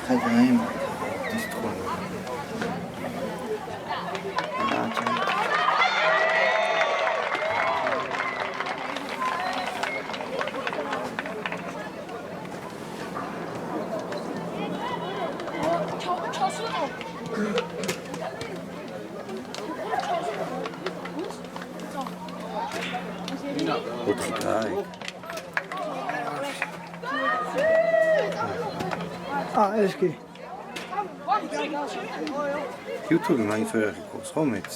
ხაძაიმ დისტრო Eski. YouTube მაინც ვერ აღიქოს ხო მეც?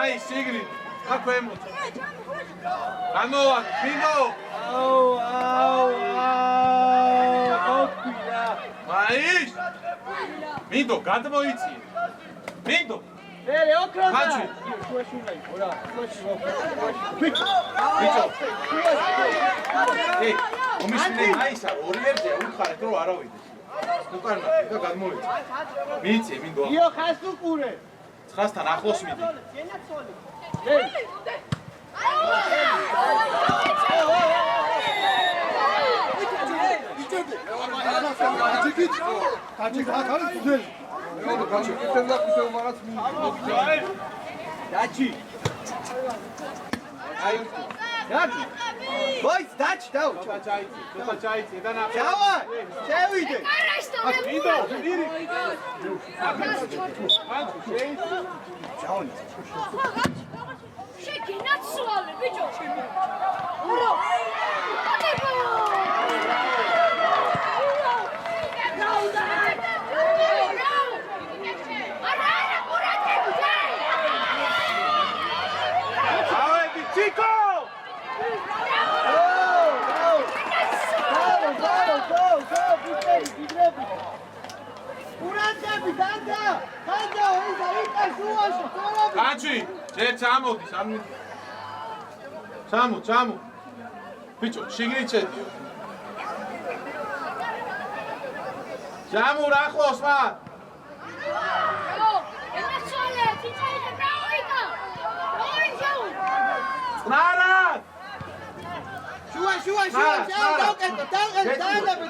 Vai, Sigrid! Acquemo! Anoa, Mindo! Mais! Mindo, gata moici! Mindo! Ele, o crânio! Hanci! Ei, o mishne maisa, oriente, ukhare tro aravide. Ukana, eka gadmoici. Mici, Mindo. Io khasukure. Ცხასთან ახლოს მიდი. Boys, touch down. Çayçi, edana. Çava, çevide. Mindo, diri. Şeki, nasıl alır bir çok? Chico! Kaçı, çamodi, çamu. Piço, şigri çediyor. Çamu rakho Osman. Nara! Şua,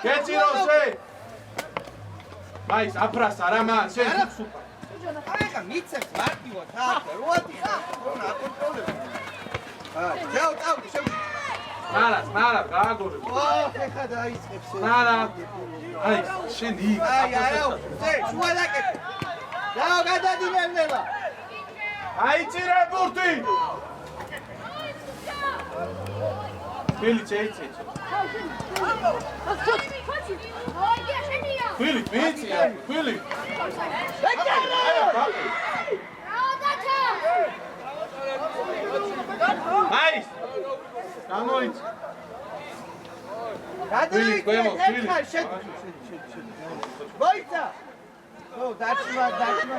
Geçin o şey. Mais, apras, arama, şey. Ага, მიცეს მარტივად, ხარ, როდი ხარ, რა აკონტროლებ. ჯაო, შევ. ნარა, გააგორე. ხეხა დაიწყებს. ნარა. აი, შენ იქ. შუა დაკეთე. ჯაო, გადადინებნება. აიწირე ბურთი. ფილი წეიცე. ფილი, მეცია, ფილი. Nice! Გამოიც. გადაიწე, ერთხელ შედ. მოიცა. ო, დაჭმა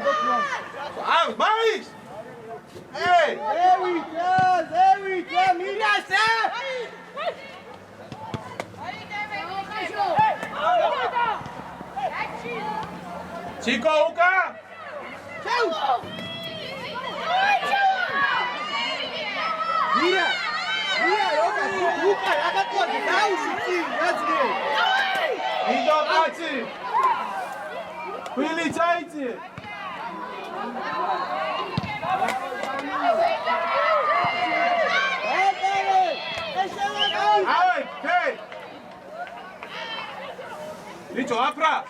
დოკნო. აუ, მაის! ე! ზევით, მინასე! Chico, uka! Čau! Mira, uka, ragazzi, dauši, ragazzi! Ido, kaci! Pili čajci! Avej, hej! Ličo, apra!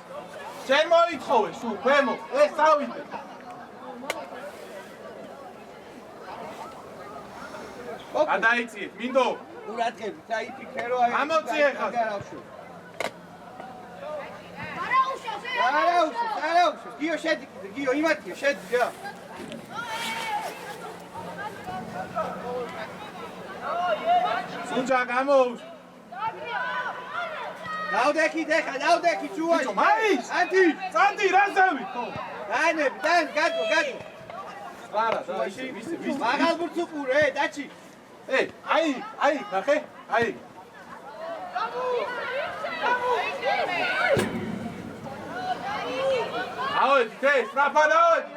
შენ მოითხოვე სულ ქვემო ეს წავიდე გადაიწიეთ მინდო ყურადღებით დაიფიქრე რომ აი ამოწიე ხარ არაუშავს გიო შედი გიო იმათია შედი გიო სუნჯა გამოუშვ დავდექით ეხა, დავდექით შუაში. ბიჭო, მაის! ანტი! წანდი, რაზავი? დაანები, გადო. არა, ვისი. მაღალ ბურთს უყურე, დაჩი. აი, ნახე, აი. ავედი, სტრაფად ავედი,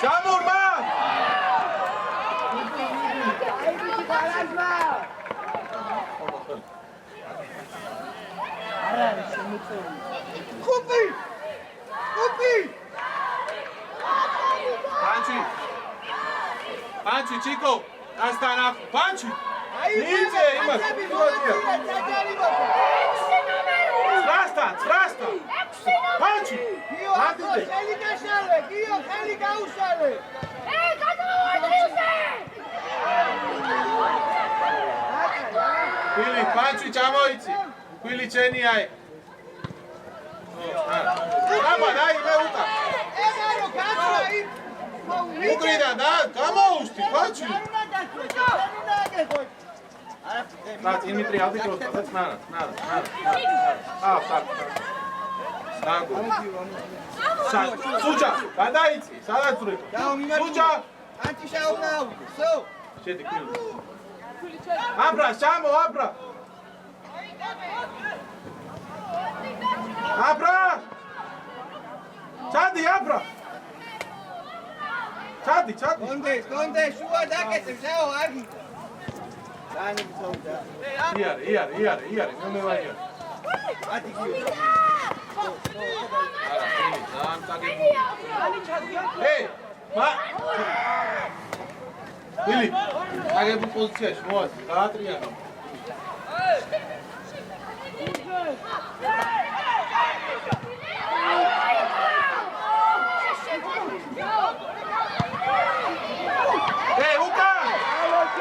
ჩამურ, მა! ხუპი! Panchi, chico! Hasta la Panchi! ნიძე, იმას, Trasta! Panchi! გიო, ხელი გაშალე, ხელი გაუშალე. Pili, Panchi, ჩამოიცი. Pili ჩენი აი. აბა, დაი, მე უკან. ეგარო, გაჩვა იქ. უკრიდან და გამოუსტი, Panchi! და დიმიტრი ავდიკროს და ნარა. სუჯა, გადაიცი, სადაც ვრეკო. სუჯა, ანტი შეუნაუ. სო. შედი ქვილი. აბრა, ჩამო, აბრა. ჩადი, აბრა. ჩადი. კონდე, შუა დაკეთე, შეო, აგი. დაანები თოვდა. იარე, მე ვაიარე. ათი გიო. ბილი, აგებული პოზიციაში მოაწყი, გაატრიანო. უკან!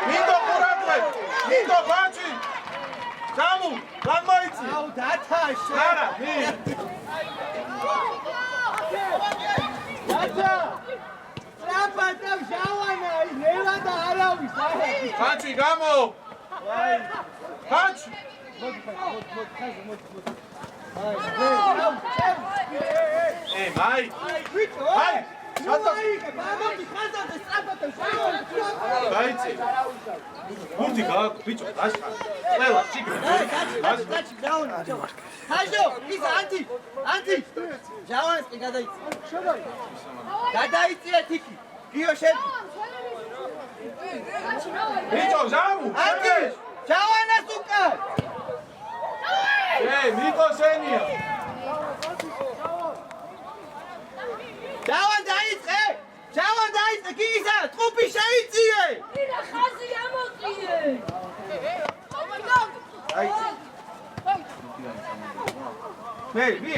მინდო ყურადღე! მინდო ბაჩი! ჩამო, განმოიცი! აუ, დათაშე! არა, მი! დათა! ტრაპატა ჟავანა, ნელა და არავის, ბაჩი, გამო! ბაჩი! მაი! ვიტო! აი! დაიცი. გურდი გააკ, ბიჭო, დაშხა. ყველა შიგნით. დაჩი, დაუნა. ჰაჟო, ის ანტი. ჟავანს კი გადაიცი. გადაიცი ეთიკი. გიო შედი. ბიჭო, ჟავუ. ანტი, ჟავანას უკან. მიკო შენია. ჯავან დაიწყე, გიგისა, ტყუპი შეიწიე. ვირა ხაზი ამოწიე. მე, ვი?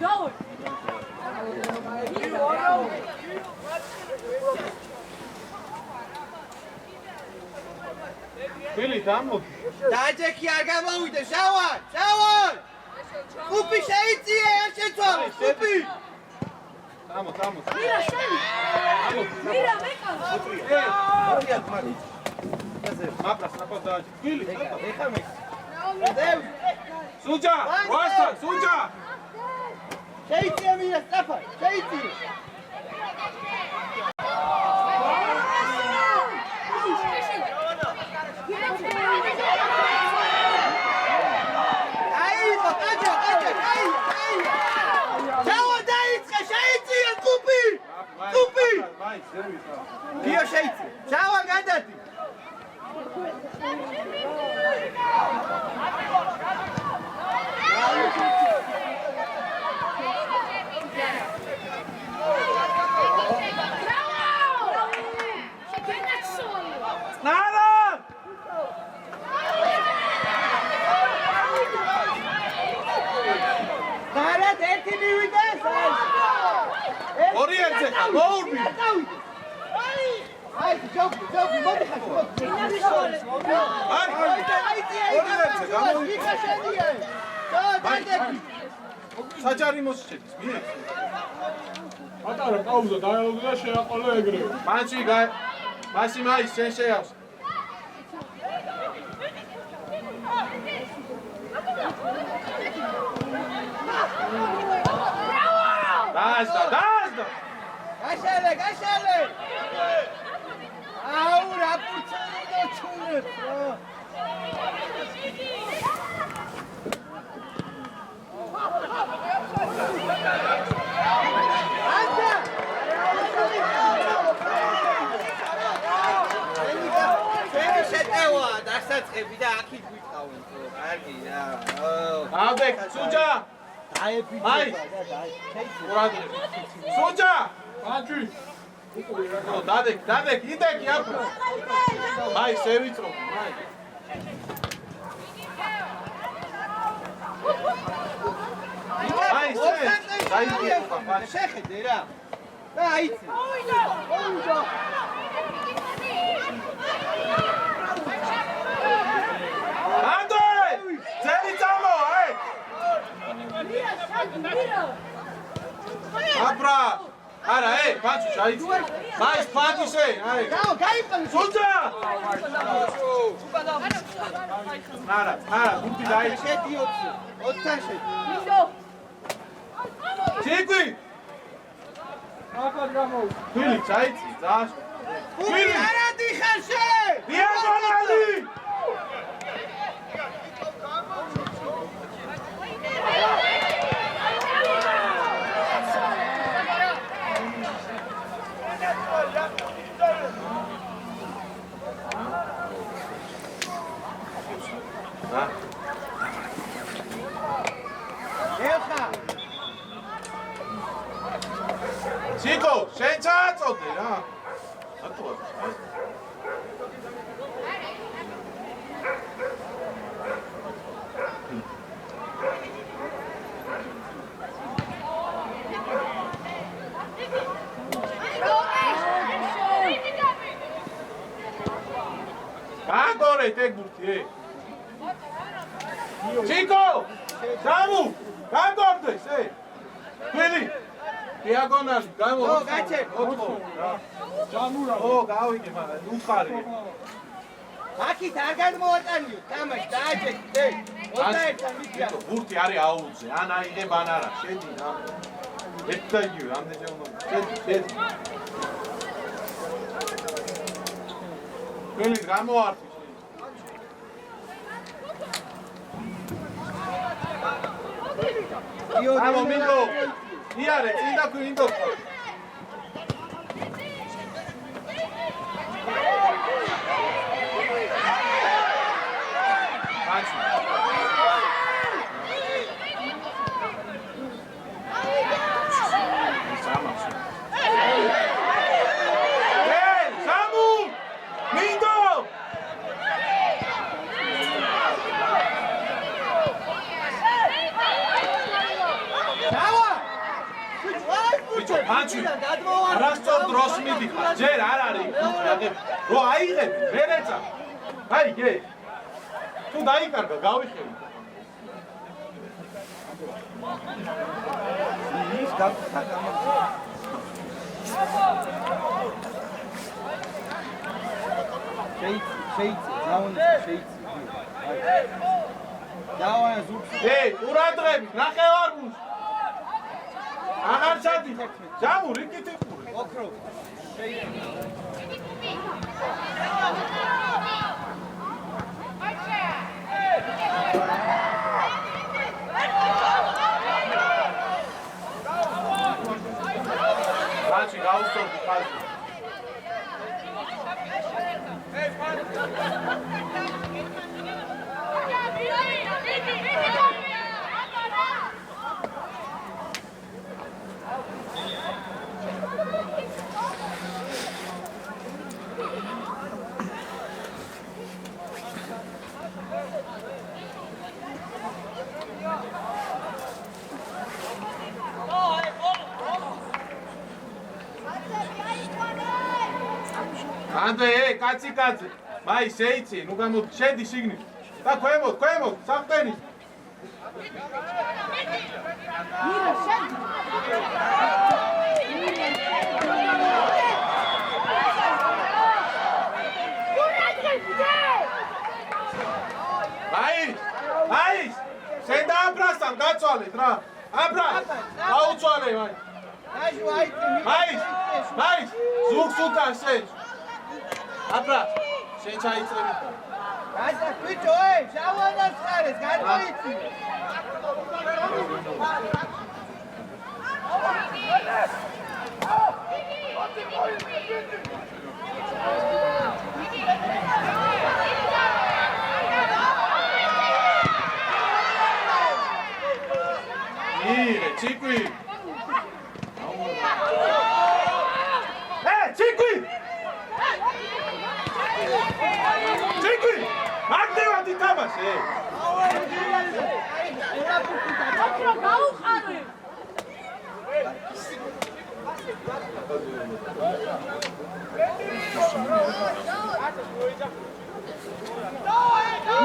დაუ. ბილი დამოდი. დაჯექი არ გამოვიდე, ჟავან. ტყუპი შეიწიე, არ შეცვალე, ტყუპი. დამო. ვირა შენი. ვირა მეკა. მაბრას ნაპოს დააჭი. ბილი, ეხა მე. დევ. სუჯა, ვასთან, სუჯა. შეიწიე მირა, სწაფა, შეიწიე. გიო შეიწი. ჟავა გადადი. ნარა! ნარა ერთი მივიდე. ორი ერთზე ხარ, მოურბი. აი, ჯობი, მოდი ხარ. საჯარი მოსჩედის, მიე. ატარა პაუზა დაელოგი და შეაყოლე ეგრევე. მანჩი მასი მაის შენ შეავს. დაასდა გაშალე აუ რა პურცელი და ჩუნებს რა შეტევა დასაწყები და აქით გვიყავენ ხო კარგი რა ავდეკ სუჯა დაეფიქრება და ყურადღე სუჯა ბაჭი დადეკ იდეკი აფრო აი სევიწრო აი შეხედე რა და აიცი ანდრე ძელი წამო აი აფრა არა ბაჭი აიცი მაის ფანტისე აი გაიყენე სუჯა არა გუნდი დაი შედი 20 შედი ჩიკვი აკად გამო ფილი წაიცი ძაშ ფილი არა დიხარშე დიაგონალი ჩიკო შენ წაწოდე რა ატყვა გაგორე ტეგბურთი ჩიკო სამუ გაგორდეს ფილი დიაგონალი გამო გაჩერ ჯამურა გავიგე მაგრამ უხარი აქით არ გადმოვატანიო თამაში დააჭერე 21-თან მიდია ბურთი არის აუზე ან აიღებ ან არა შედი რა ერთდაიგივე ამდენჯერ უნდა შედი ფილი გამოართი ამო მინდო იარე წინდა მინდო ბაჭი სამუ მინდო ბაჭი არასწორ დროს მიდიხარ ჯერ არ არის რო აიღები ვერ ეცა აი გე თუ დაიკარგა გავიხევი ის გაკეთდა შეიცი ზაუნი შეიცი დავანა ზურგს ყურადღები ნახევარბურთს აღარ ჩადი ჯამუ რიკითი ყური ოქრო ბაჭი გაუსწორდი ხაზი ანდრე კაცი მაი შეიცი ნუ გამო შედი შიგნით და ქვემოთ საფტენი მირა შედი მაი დაუცვალეთ რა. აბრა. დაუცვალე მაი. ნაჟუ აიტი. მაის. ზურგს უკან შენ. აბრა. შენ ჩაიწრები. გადა ბიჭო, შავანას ხარეს, გადმოიწი. იღე, ციკვი. ციკვი! ციკვი! აქტივად ითამაშე. ოქრო გაუყარე.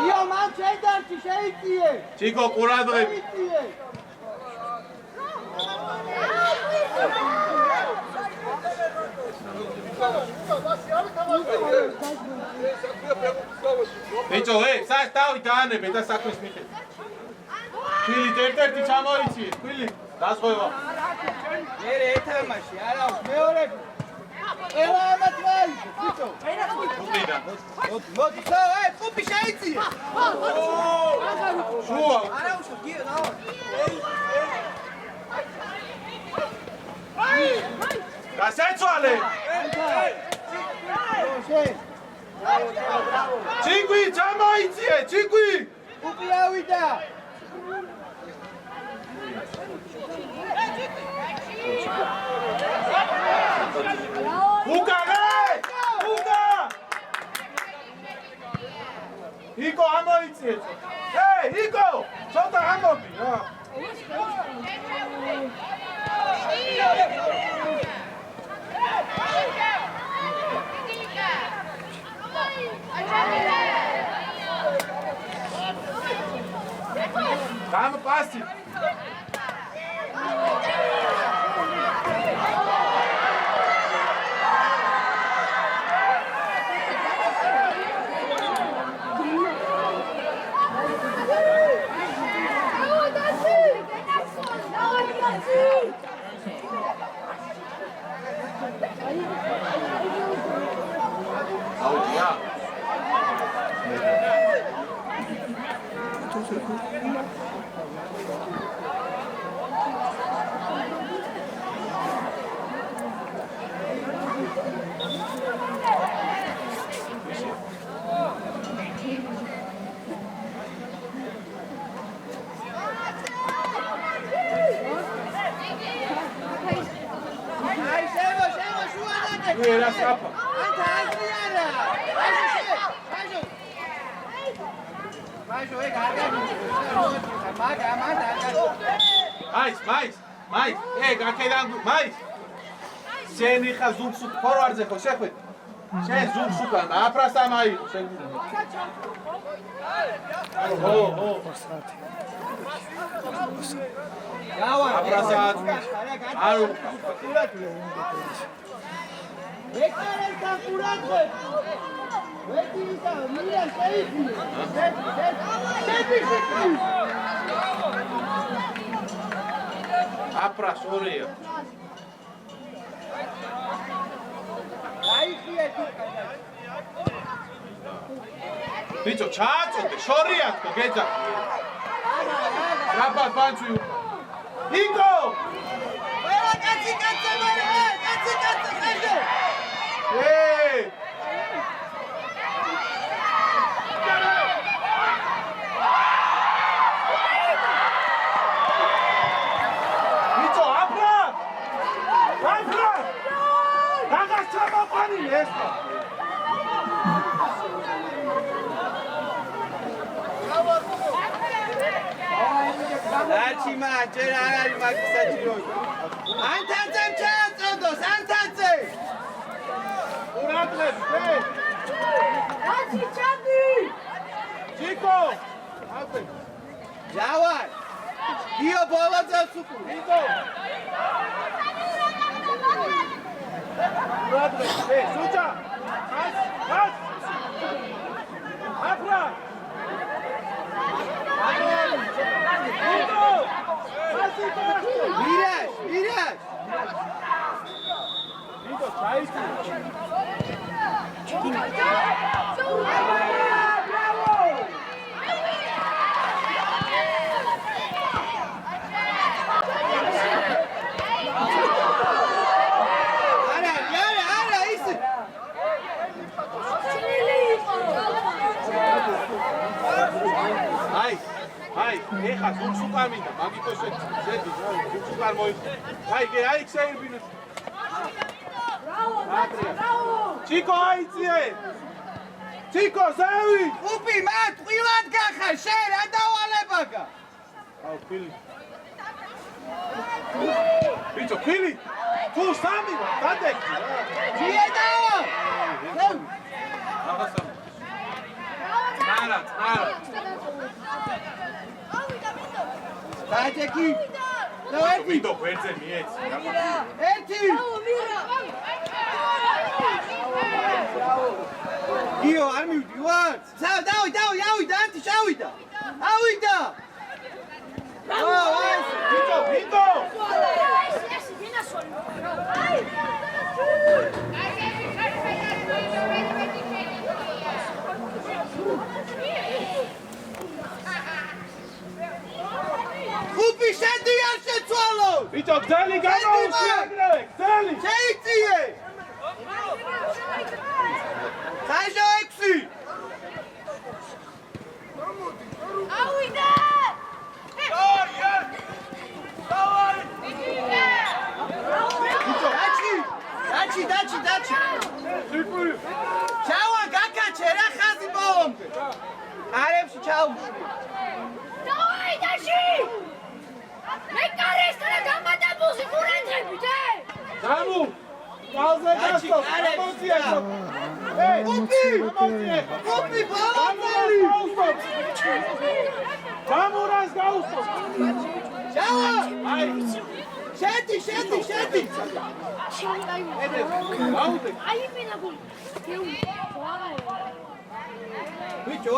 იო მან შედარჩი შეიწიე. ჩიკო ყურადღები. ბიჭო, სას დავით დაანებე და საქმეს მიხეთ. ქვილი ერთ-ერთი ჩამოიცი, ქვილი დასღვევა. მერე ეთამაში, არა მეორე. ელა ამათ ვაიძე, ბიჭო. უყიდა. მოდი, კუპი შეიწიე. შუა. არა უშო, გიო დავა. გასაცვალე. ციკვი, ჩამოიციე, ციკვი. კუპი ავიდა. უკა! იკო ამოიციე. იკო, ცოტა ამობი რა. Dám pasti. Era capa. Mais. Gakhedan, mais. Შენი ხა ზურგს ფორვარდზე ხო შეხვედ? შენ ზურგს უკან აფრას ამაიღო შენ. გავა. აფრასად. აუ. ეკარელთა ყურადღება. ვეთისა მირა შეიძინე. აფრას ორია. აიხიე თუ. ბიჭო, ჩააწოდე, შორია თქო, გეძახი. რაბა ბანჩი. იკო! ყველა კაცი მერე, კაცი ხეზე. ბიჭო, აფრა! დაგას ჩამოყარი ეს. დაჩი მან ჯერ არ არის მაგის საჭირო. ანთაძემ ჩააწოდოს, ანთაძე. ყურადღები, დაჩი ჩადი. ჩიკო! ჯავარ. გიო ბოლოძეს უკუ. იკო! ყურადღები, სუჭა! ას! აფრა! იკო! ეხა ზურგს უკან მინდა, მაგითო შედი, ზურგს უკან მოიხო. აი, აი შეირბინო. ჩიკო აიწიე. ჩიკო ზევი. უბი მათ ყვილად გახარ, შენ რა დავალებაგა? აუ, ფილი. ბიჭო, ფილი. თუ სამი გადაიქი. ძიედაო. რაღაცა. ნარად. დაჯექი. ვიდო გვერდზე მიეცი. ერთი. იო, არ მივიდი, ვარ. დავიდა, ანტი შავიდა. ავიდა. ვიდო. ხუპი შედი არ შეცვალო. ბიჭო, გზელი გამოუშვიაგრე, გზელი. შეიწიე. ხაჟო 6. ავიდა! დაჩი. ჩავა გაკაჩე რა ხაზი ბოლომდე. არებში ჩაუშვი. დავაი დაში! მე კარესთან დამატებულში ყურენძებით, გამუ. კალზე გასო, ამოწია. უბი ბოლომდელი. გამურას გაუსო. ჩავა. აი, შედი. გაუდე. აი პინაგული. ბიჭო,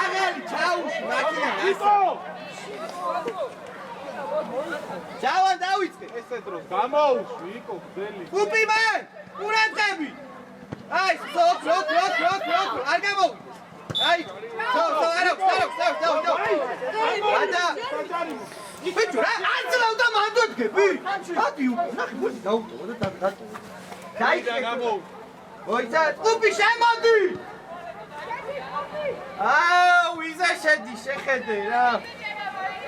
აღარი ჩაუშვი მაქინა. იტო. ჩავა დავიწყე. ესე დროს გამოუშვი, იკო გზელი. უბი მან, ყურანძები. აი, სოფ. არ გამოვიდეს. აი, სოფ, არა. ადა. ბიჭო, რა არცლავ და მანდოდგები? ადი უკვე, ნახე, მოდი დაუტოვო და დაგატო. დაიდა გამო. მოიცა, უბი შემოდი. აუ, ვიზა შედი, შეხედე რა.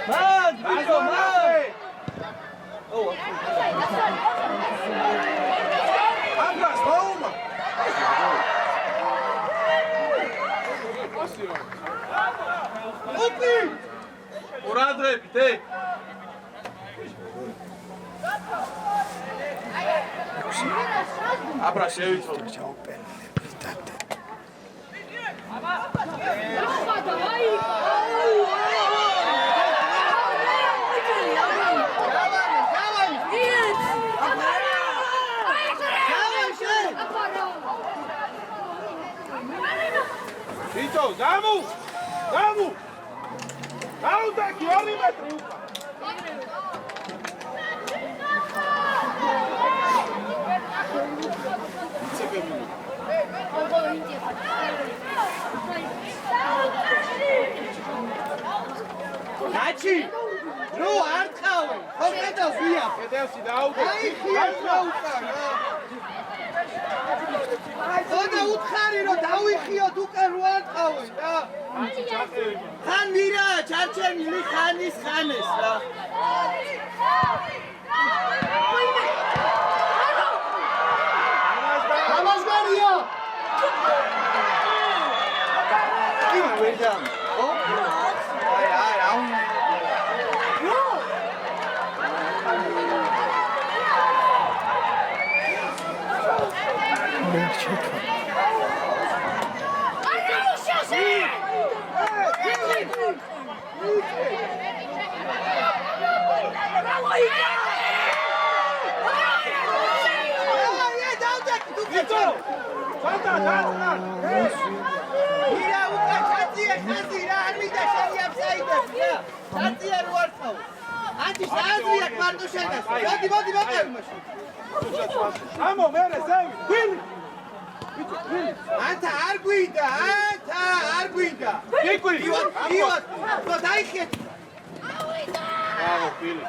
მან, ბიჭო, მან. აბრას მოუმა. უბი! ყურადღებით, აბრა შევიცვალე. ბიჭო, გამუ. გაუდა 2 მეტრი უკან. დაჩი, რო არ ტყავე, ხოხეთავს ვია. კედელში დაუდე. აი, ხიას რა უკან რა. ხოდა უთხარი რომ დავიხიოთ უკან რო არ ტყავე რა. ხან მირა, ჩარჩენილი ხანის ხანეს რა. გამასგარია. იმა ვეჯამ. აი, აუ. ამო მერე ზევი, ვინ? ანთა არ გვიდა, არ გვიდა. იკვი, იოთ, რო დაიხეთ. აუ, ფილი.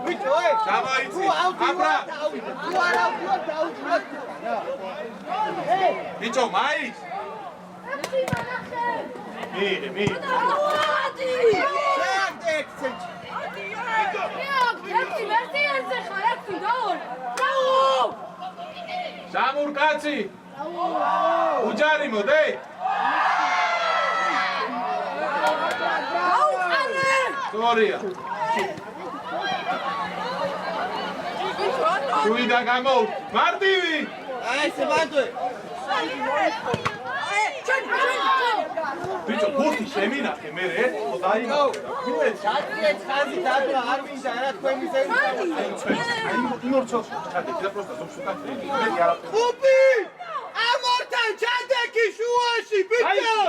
ბიჭო, გამოიცი, აბრა. თუ არა ვდივარ დაუჭროთ. ბიჭო, მაის. მიიღე. შეაგდე 1 ცენტი. სამურ კაცი. უჯარი მოდე. სტორია. შუიდა გამოვ. მარტივი. აი ესე მარტივი. ბიჭო, ფურთი შემინახე მე რე, დაიმო. ჩატიე ხაზი დადო არ მინდა რა თქვენი ზევი. აი იმორჩოს ჩადე და პროსტა ზომშუკატრი. მე არა. ხუპი! ამორთან ჩადეკი შუაში ბიჭო!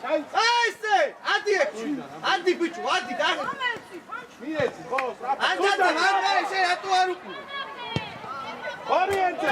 აი ესე, ადიებში. ადი ბიჭო, ადი და. მიეცი, ბოლოს რა. ანტადა მაგა ესე რატო არ უკი? ორიენტე.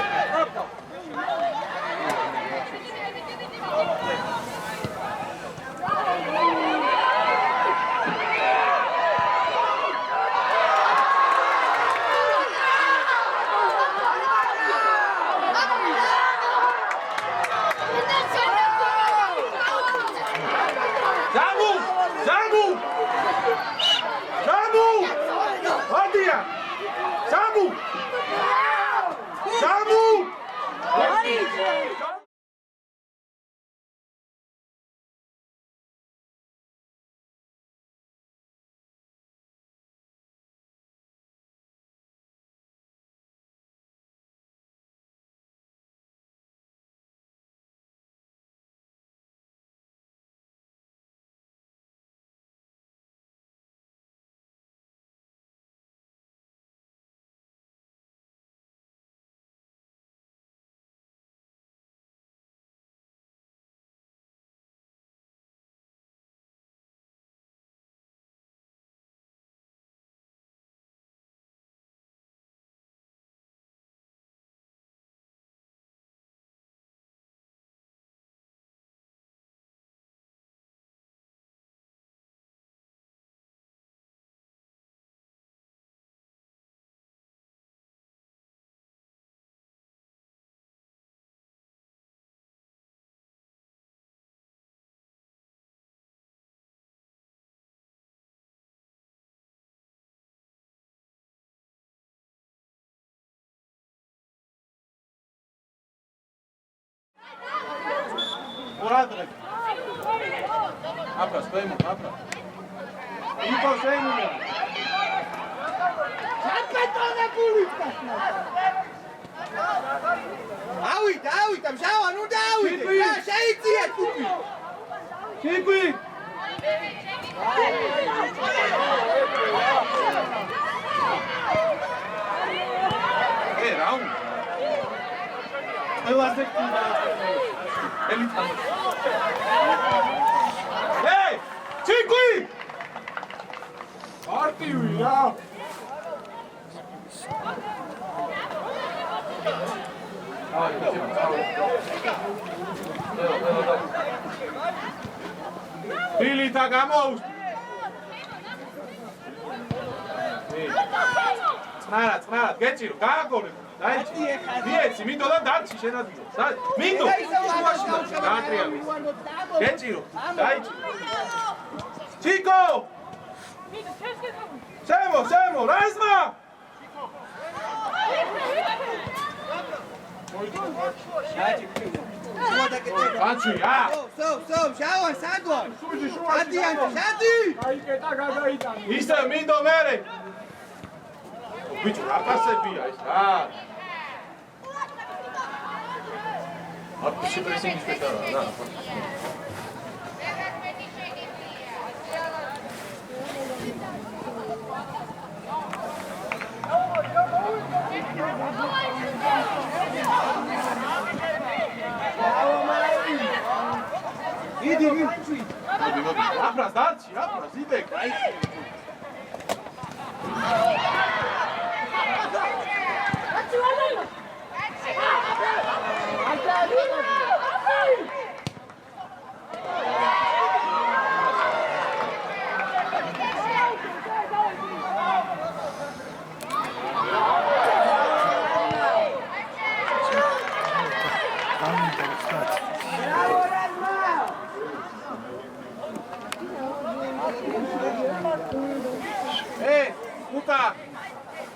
Oradre. Apras, vemos, apras. Iko sejmune. ჩაკეტონა გულით. ავიდა, მშავა, ნუ დაავიდე. რა შეიწია თუკი. ჩიკვი. რა უნდა? ყველაზე კიდე ელიტამ. ჰეი! ჩიკვი! მარტივი რა. ბილითა გამოუს. წნარად, გეჭირო, გააგორე. დაიჭი. მიეცი, მინდო და დარჩი შენადიო. მინდო. გაატრიალე. გეჭირო, დაიჭი. ჩიკო! შემო, რაზმა! ანჩია! სო, შავა, სადვა! ადიან, სადი! გაიკეტა გადაიტანე. ისე მინდო მერე. ბიჭო, რა პასებია ეს რა? აფიში პრესინგი შეტარა რა. იდი. აფრას დარჩი, იდე, აი. მოვხდა.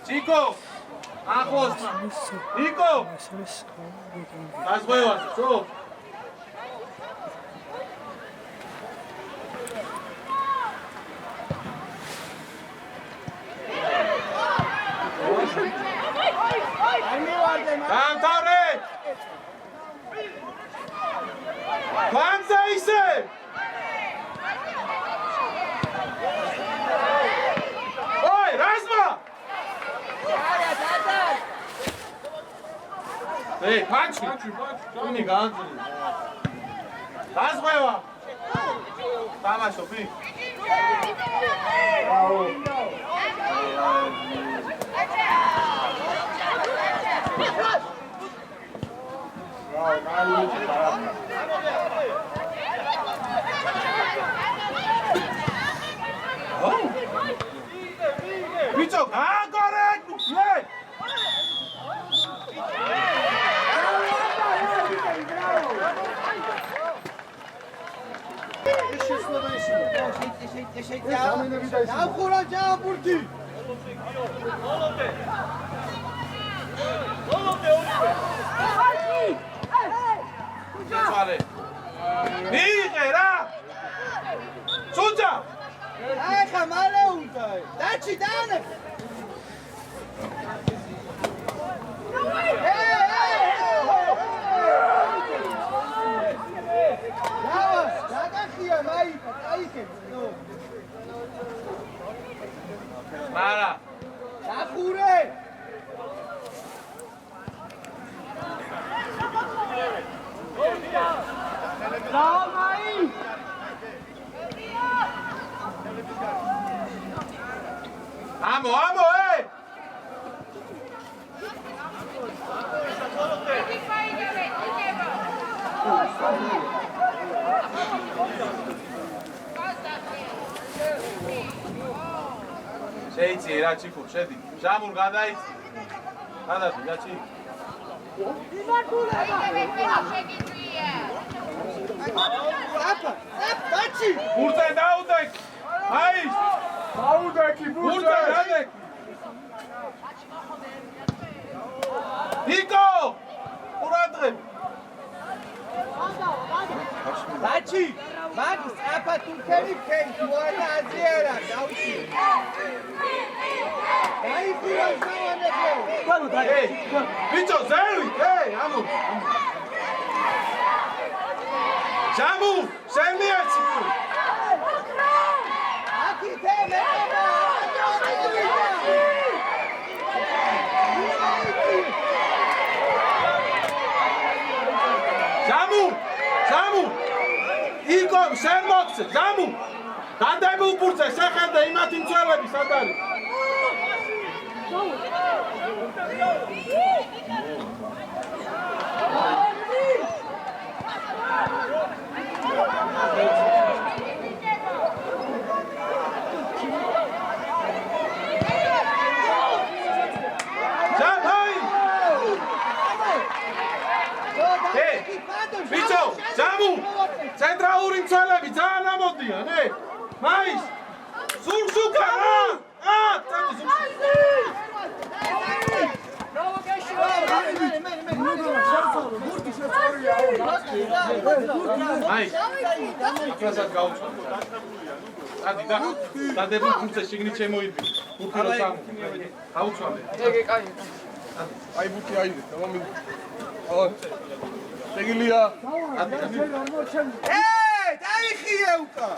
ჩიკო. ახლოს. ნიკო. გაზღვევას, ხო? Დამთავრე! Განძა ისე! ოი, რაზმა! პანჩი! ტუნი განძრი! გაზღვევა! თამაშობ, მი? Bicho, correcto! Nigera! Suca! Ეხა მალე უნდა. დაჩი დაანე. დაგახია მაიკა, დაიქე. მარა. დახურე. Давай! Amo, შეიცი რა ჩიკო, შედი. ჟამურ გადაიცი. გადადი, რა ჩი. დაჩი! ბურთე დაუდეკ. აი! დაუდეკი ბურთე გადაეკ. ნიკო! ყურადღებ. დაჩი! მაგის აფა თურქები ფქენი მოანა აზიარა, დავში. დაიხურა ზავანებო. Hey! Bicho, zeri! Hey, amo! Jamu! Semiaci! Aqui tem, Jamu! Jamu! Igor, Shermox! Jamu! Dandebul purce, sekhanda imati mtsvelები სად არის? Bicho, Jamu! Centraluri mtsvelები ძალიან ამოდიან, მაის! სურსუკა რა! აი, იქნასაც გაუწვა. ადი და დადებულ ფურცე შიგნით შემოიდი. ფურცე რო სამო. გაუწვავე. ეგე კაი. აი ბუთი აიდე, მომი. ო. შეგილია. ადი. დაიხიე უკა.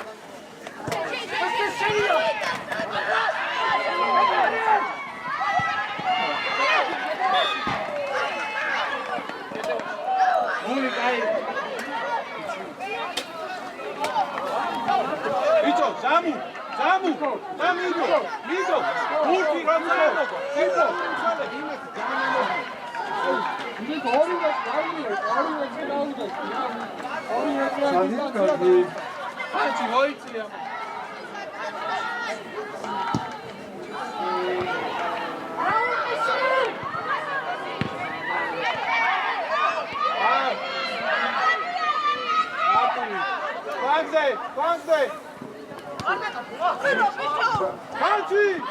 მული კაი. ბიჭო, Jamu! მიდო! ბურთი რომ წავიდო. მიდო! Panci, voiția! Panci!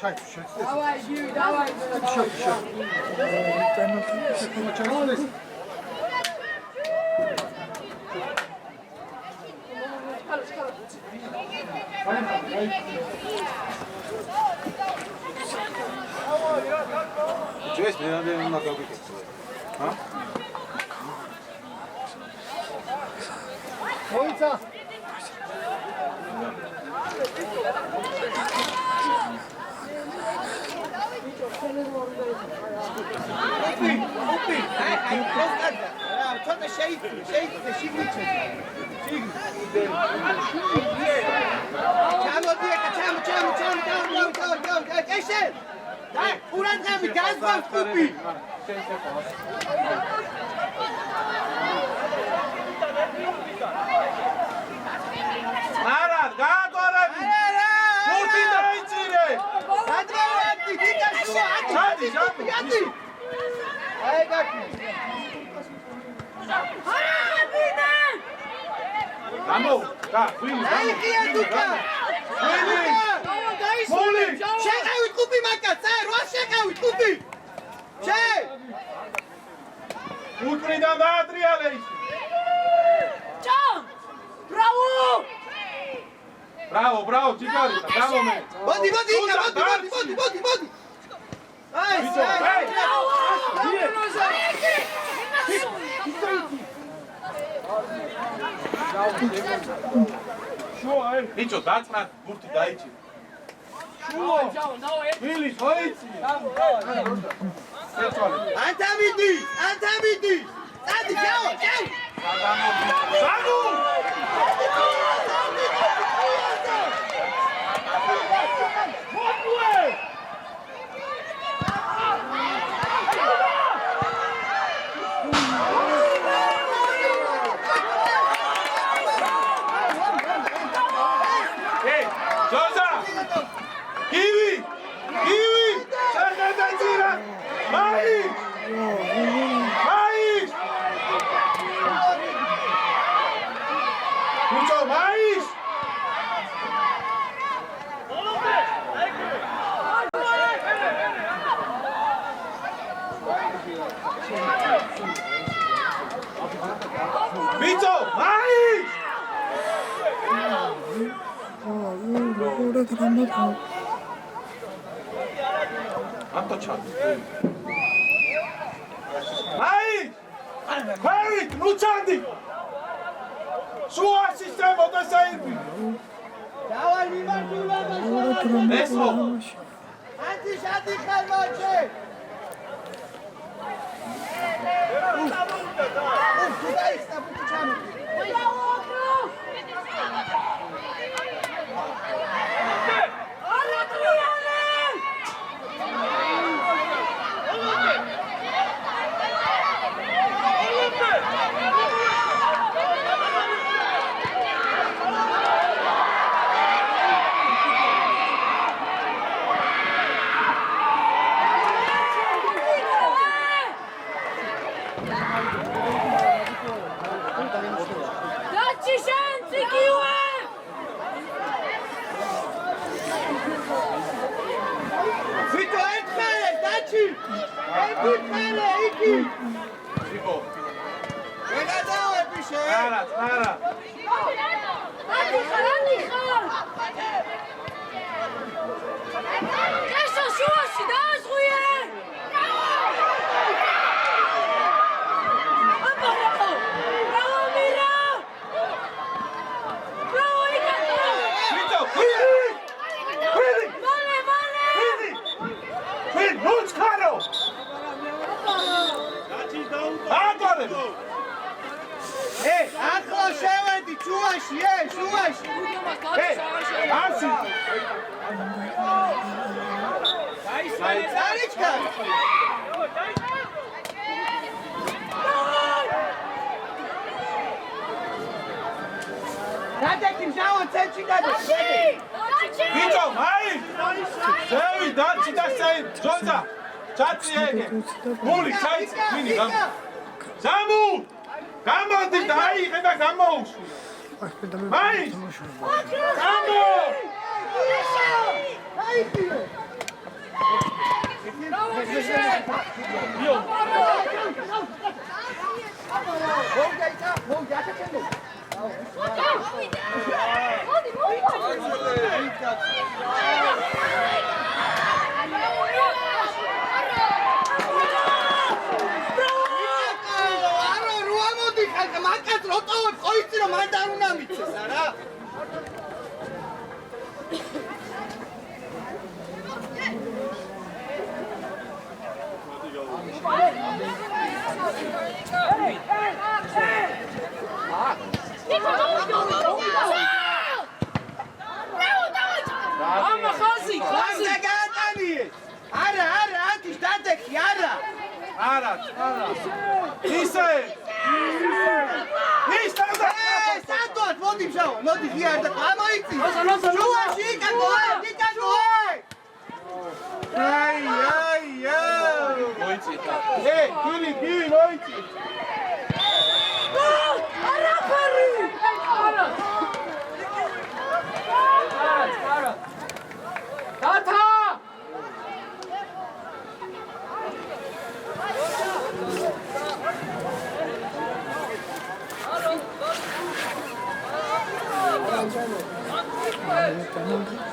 დავაი გივი დავაი ჯეს მე რამდენი უნდა გავიკეთო? ჰა? მოიცა ოპი აი პროსტა ცოტა შეიქმნა შიგნიჩე ჩამოდი ეხა ჩამო ეშე და ყურადღები გაზღვავს კუპი არა, გააგვარები! მურთი დაიწირე! გადმოვადი დიკაშო ჩადი, აი გაკი გამო, და, ხვილი, აი ხია დუკა მოლი! შეყავით კუპი მაკაც რა შეყავით კუპი შე უთვრიდან დაატრიალე ის! Bravo, Gigarita, bravo me. მოდი აი Nicio, dați-mă, burti de aici. Vili, hoiți! ანტამიდი დადი ჯაო Sanu! Hey, Joza! Kiwi! Sargadancira! Mai! Mucho mais! Vito, mais! Anto çadı. Mais! Query, nu çadı! Sua sistema da sahibi. დავაი მიმართულა Mesmo. ანტი შადი ხალმოჩე დაიხსნა ბუთი ჩამოდი ვიტო ერთხელ დაჩი ერთხელ იგი Tipo, ვეგადავები შე ara. Vito, Quiri! Quiri, nu caro! Agora! ახლა შევედი ჩუაში შუაში Asi! წარიჩქა გადაკი მჟავო ცენტრი გადაკი Vito, mai! Sevi, dați da sei! Joza! Čaci ege! Muli, čajci, vini, gamo! Zamu! Gamo ti dai, kada gamo ušu! Mai! Gamo! აი ხიო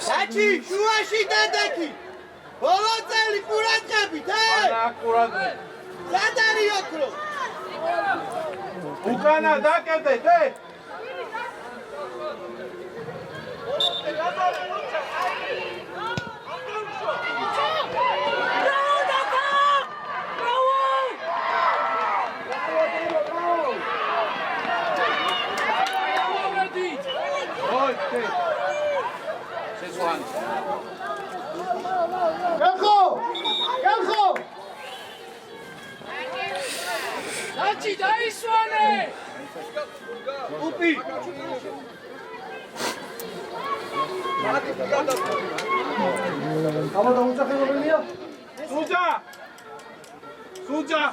Dachi, შუაში დედექი. ბოლო წელი ყურადღებით, სად არის ოქრო? უკანა დაკეთეთ, Dachi, დაისვანე! უპი. სუჯა!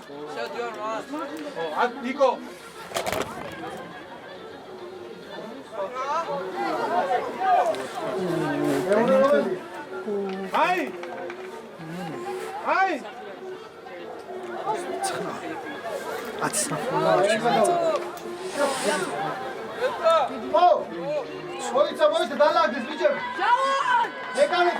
ნიკო! აი! მოიცა დალაგდეს ბიჭები. მეკანიკ.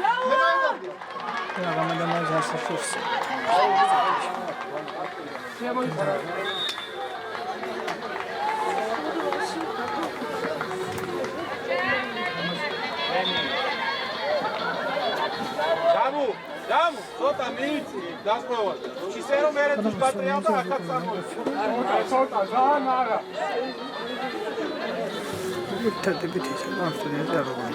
Даму, ცოტა მიიწი დასწროვა. ისე რომ მე თუ გატრიალ და ახაც წარმოიდგინე. ცოტა ძალიან არა. ერთადებით ისე ამსტერდამი არ ვარ.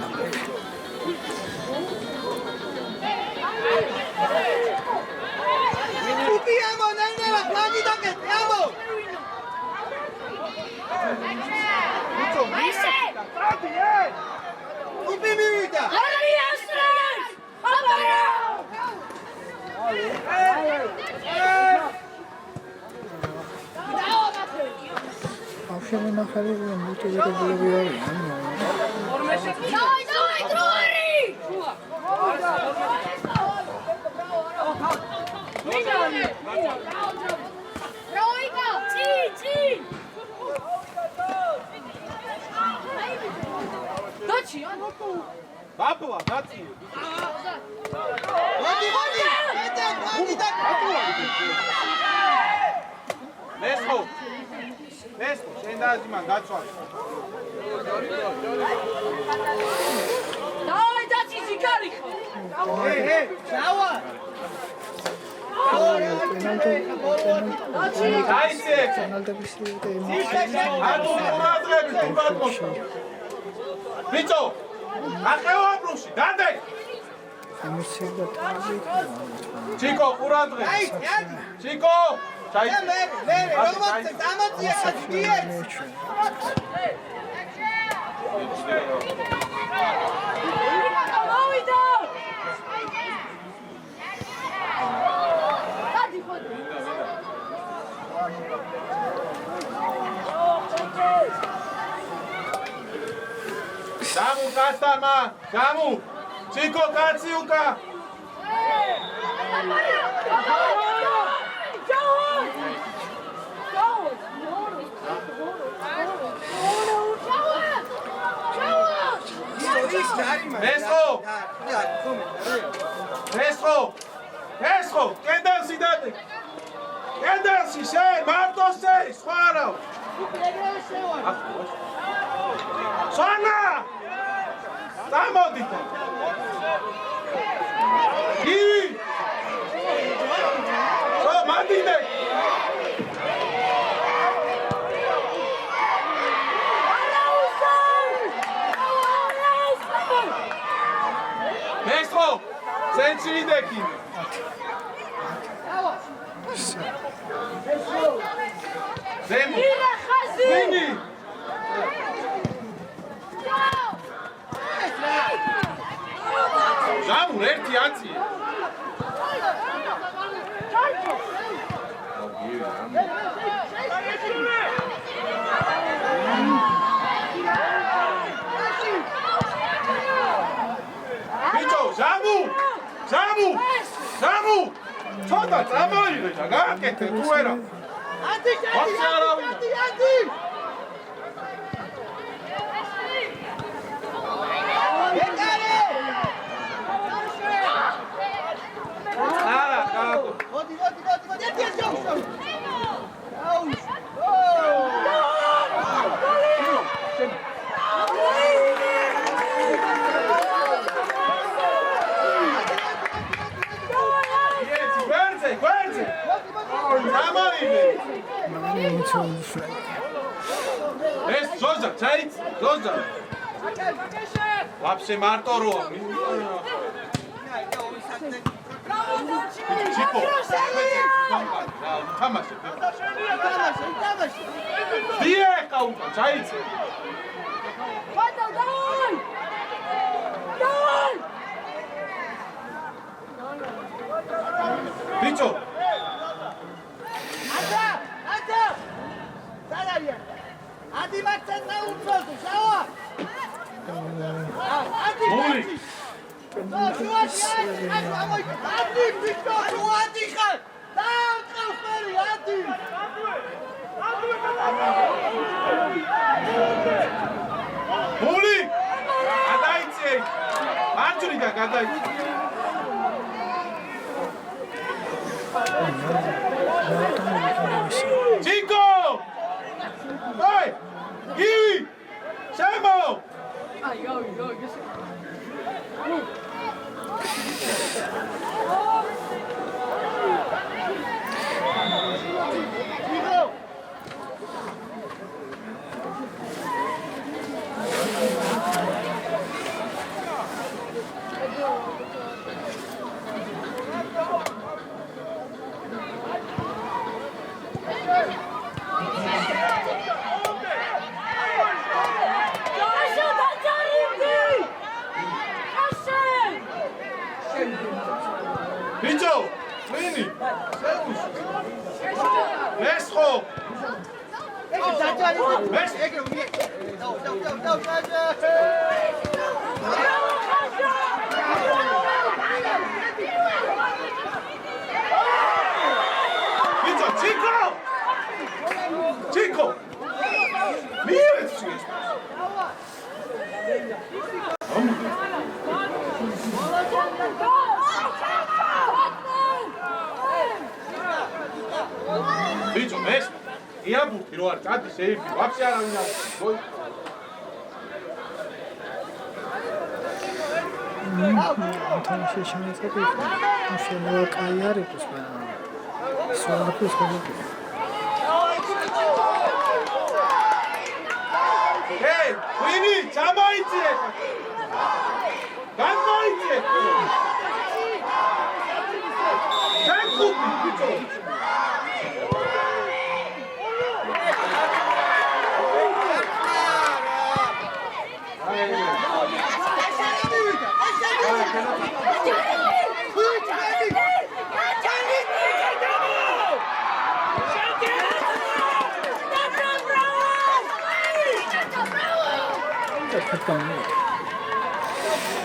უპი ამო ნაინელა ფლაგი დაკეთე ამო. Maise! უპი მივიდა. Ari Australians! Abara! Avşamın naferi bu mutluları bulabiliyor. Давай, Труари! Тройка! Чин! Дачи! Бапла, дачи! მოდი. დედე, ფლაგი დაკეთე. მესხო, შენ დააზიმან გაცვალე. Давай, Дачи, зикარი! შავა. დაიცე! ატუ ყურადღები თუ გაკოშო. ბიჭო, ახევა ბრუში, დადე! ჩიკო, ყურადღები. ჩიკო, ჩაი. მე როგორც დამაწია ხაჭიეთ. მოვიდა! Დადი ხოდი! დამუ კაცთამა, დამუ. ჩიკო, კაცი უკა. ესხო, კედელში დადი. კედელში შენ, მარტო შენ, სხვა არა. სვანა! დამოდით. გივი! მანდიდე! ესხო, სენჩი ვიდექი. ზემო. ვინი? ჟამურ ერთი აწიე. ბიჭო, ჟამუ! ცოტა წამოიღე და გააკეთე თუ არა. ანტი! არა, გააკო. მოდი, ერთი ჯოქს. გვერდზე. დამოიღე. ეს ზოზა, ჩაიც, ზოზა. ვაფშე მარტო როა. ჩიკო. თამაშე. დიე ყავდა, ჩაიც. ბიჭო. ანტა! სალარია. ადი მაცნა უწოდო, შავა. ადი. ადი ბიჭო, ადი ხარ. დაყავხარი, ადი. მული! გადაიცე! მარჯვნიდან გადაიცე! ჩიკო! აი! გივი! შემო! ბიჭო, ვინი? ესხო. ბიჭო, ჩიკო. მიეცი. ბიჭო, ეს იაბუთი რო არ წადის ერთი, ვაფშე არავინ არ გოი. თამაში შემეცები. შეიძლება კაი არ იყოს, მაგრამ სვანაფის ხომი. ჰეი, ვინი, ჩამოიწიე. გამოიწიე. შეხუთი, ბიჭო.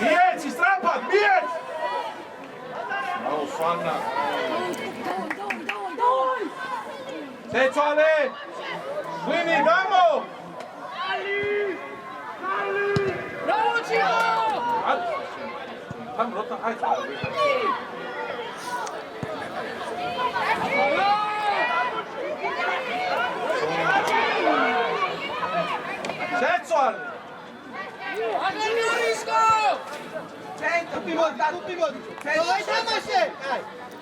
მიეცი, სწრაფად, მიეცი! სვანა. შეცვალე. ღვინი გამო. Bravo, Chico! ამ როცა აი შეცვალე. Agarisko!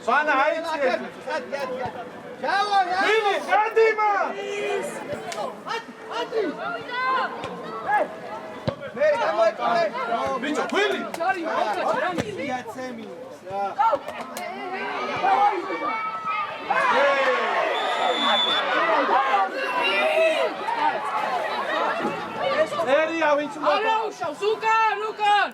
სვანა აიცი. Jawa, ღვინი გადიმა. ბიჭო ღვინი. Chari, monta, chari. ერია ვინც უნდა Aleușa, Zucan, Lucan!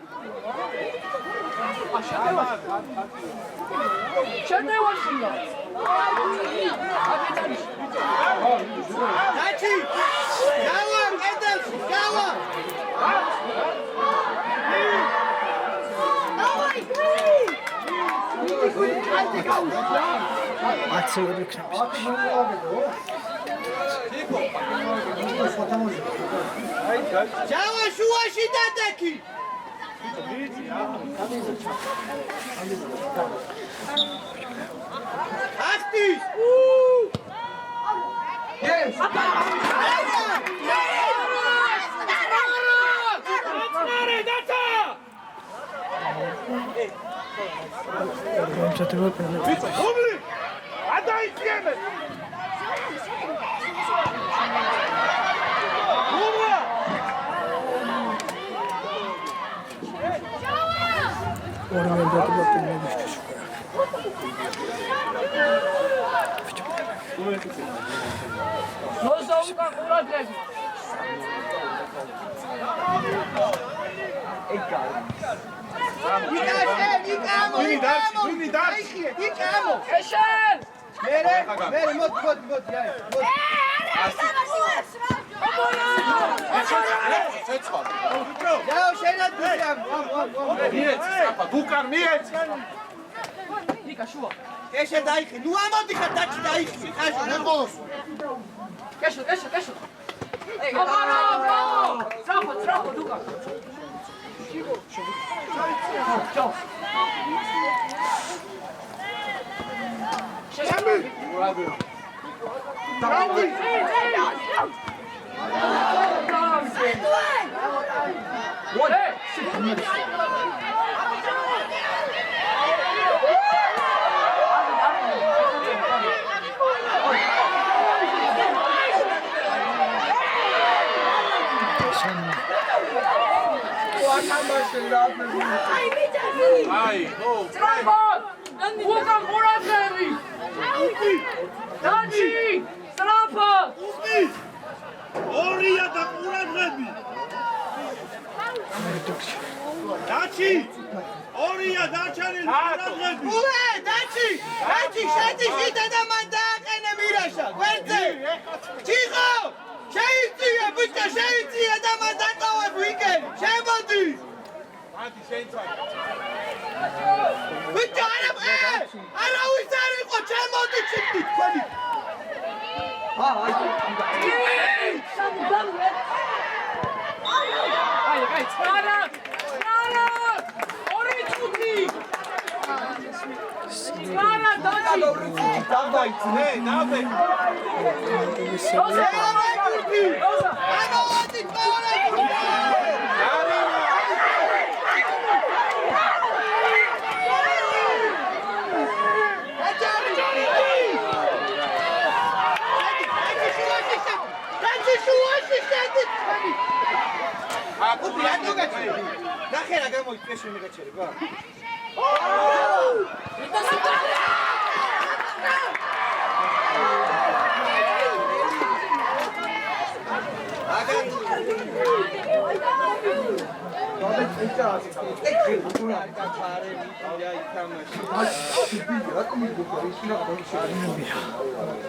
Ce te uiți la? Daci! Jawa, Edel, Jawa! აცეური იქნება. Jawa, შუაში დადექი! ახტის! მომწადება პრობლემა. ბიჭო უბლი. ადაიწიებე. უბლა. ორი მომწადება პრობლემისთვის. Noza Lucan, Muradrevi. ღვინი დარჩი. Eşen! ბუკარ მიეც. Nika, შუა. ეშე დაიხი, ნუ ამოდიხარ დაჩი დაიხი, ხაშო ნახოს. Eşen, eşen. Bravo, bravo! Trafo, Lucan. Ciao. აი, ო, Trafo! Lucan, Muradrevi. Daci! Trafo! ორია და ყურადღები. დაჩი. ორია დაჩანილი ყურადღები. უე, დაჩი! დაჩი, შედი ხიდა და მან დააყენე მირაშა, გვერდზე! ჩიხო! შეიწია, ბიჭო, შეიწია და მან დატოვებ ვიკენი, შემოდი! მათი შეიცვალე. ბიჭო, არავის არ იყო, შემოდი ჩიტი, თქვენი! Ai, Trara! Ori tutti! Trara, Daci! დავაიცნე, დავე. Rosa! ამოვადი თორე! ნახე რა გამოიწეს შემიგაჩერება.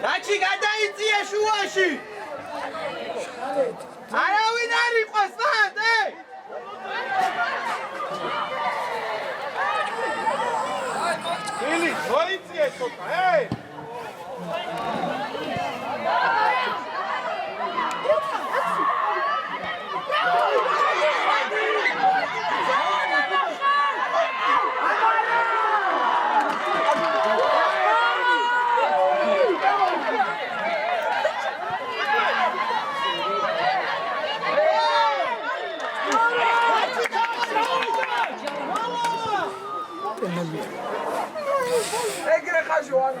რაჩი გადაიწია შუაში. არავინ არ იყოს მათ, ილი, ეგრე ხაჟოან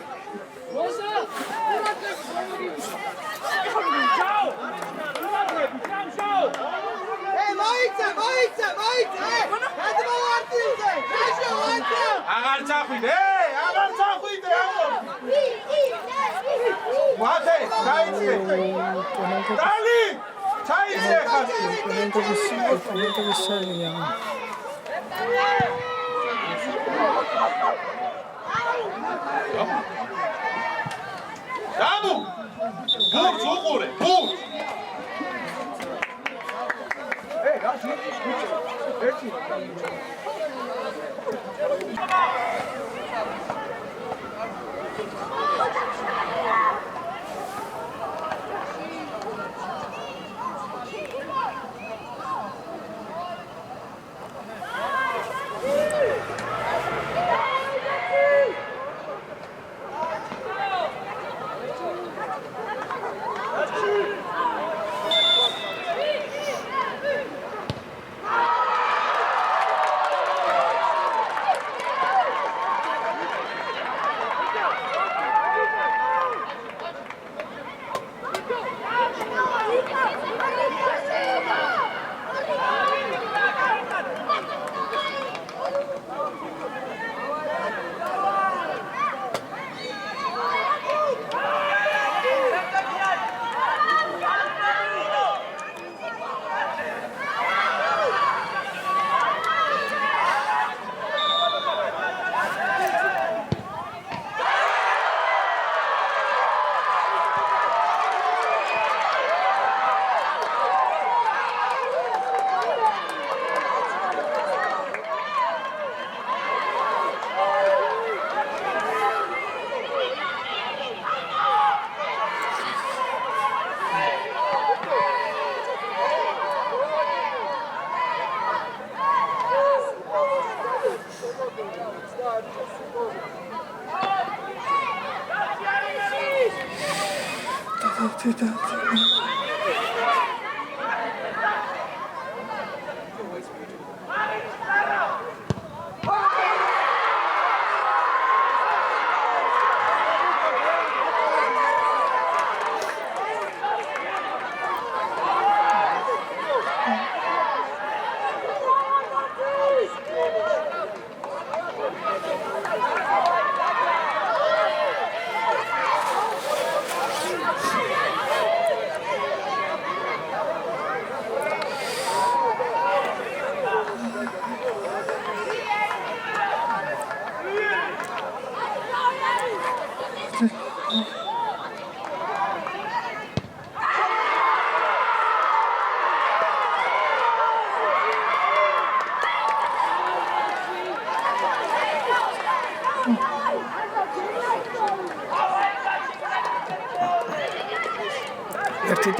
აღარ წახვიდე, აღარ წახვიდე, მათე, დაიწყე. დალი, ჩაიწყე ხაზი. პონენტების სალია. დამუ, ბურს უყურე, ბურს. ერთი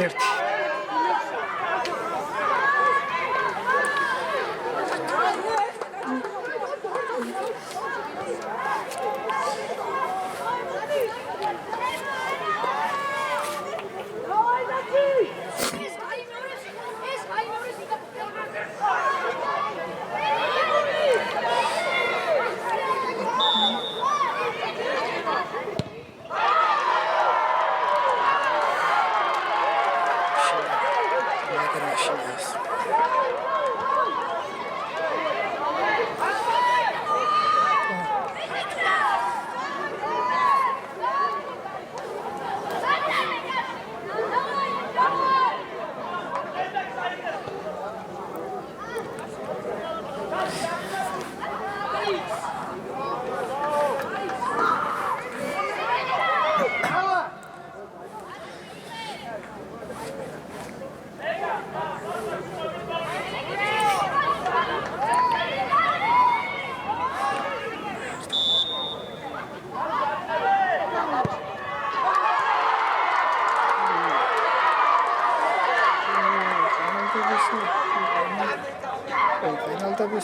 ერთი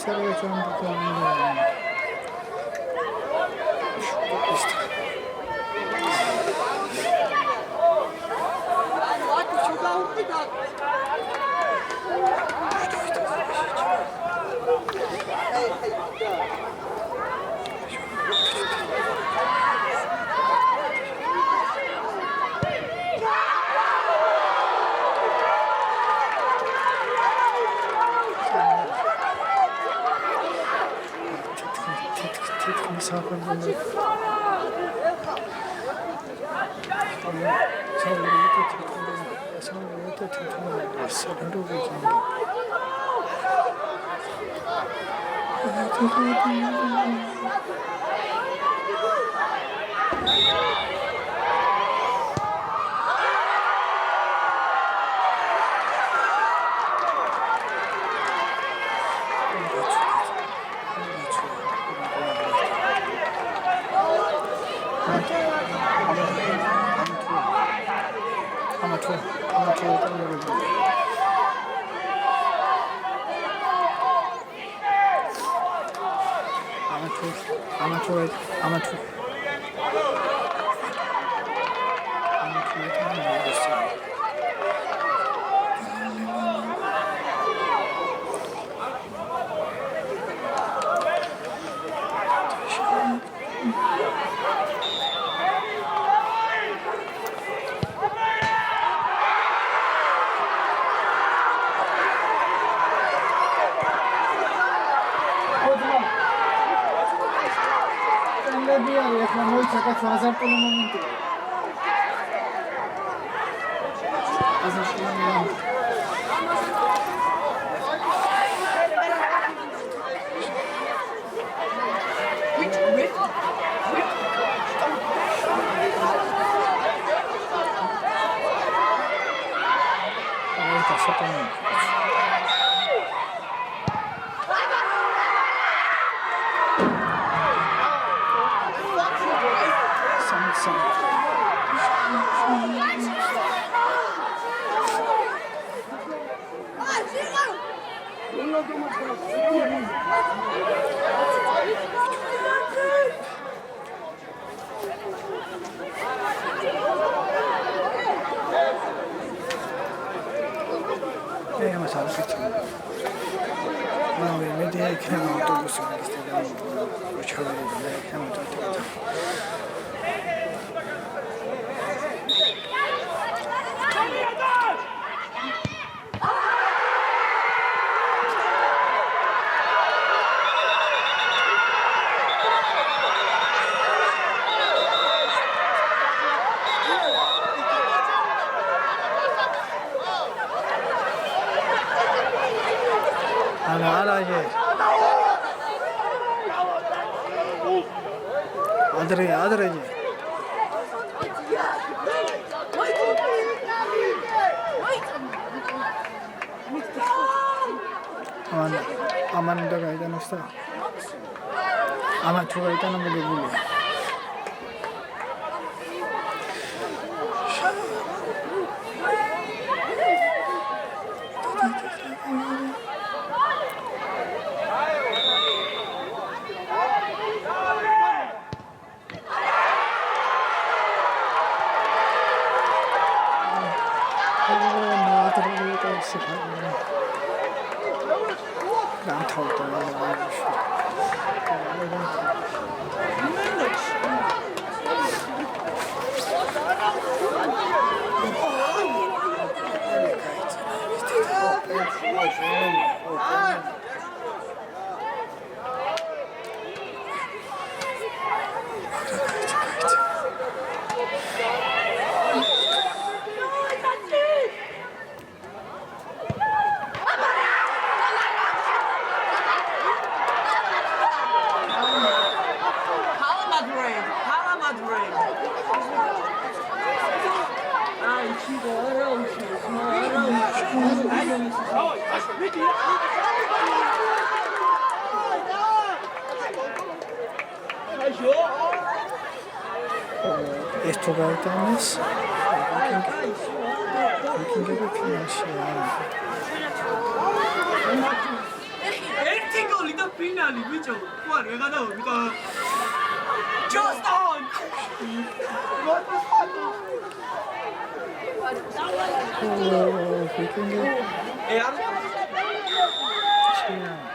ისერე ჯამბუკანი. Adre. Aman udah kaitan Ustaz. Aman coba itu nama dulu. Esto gaitanes. ერთი გოლი და ფინალი ბიჭო. თუ არ ვეღადაო ვიდა. Just on. ვიკინგი არ შეა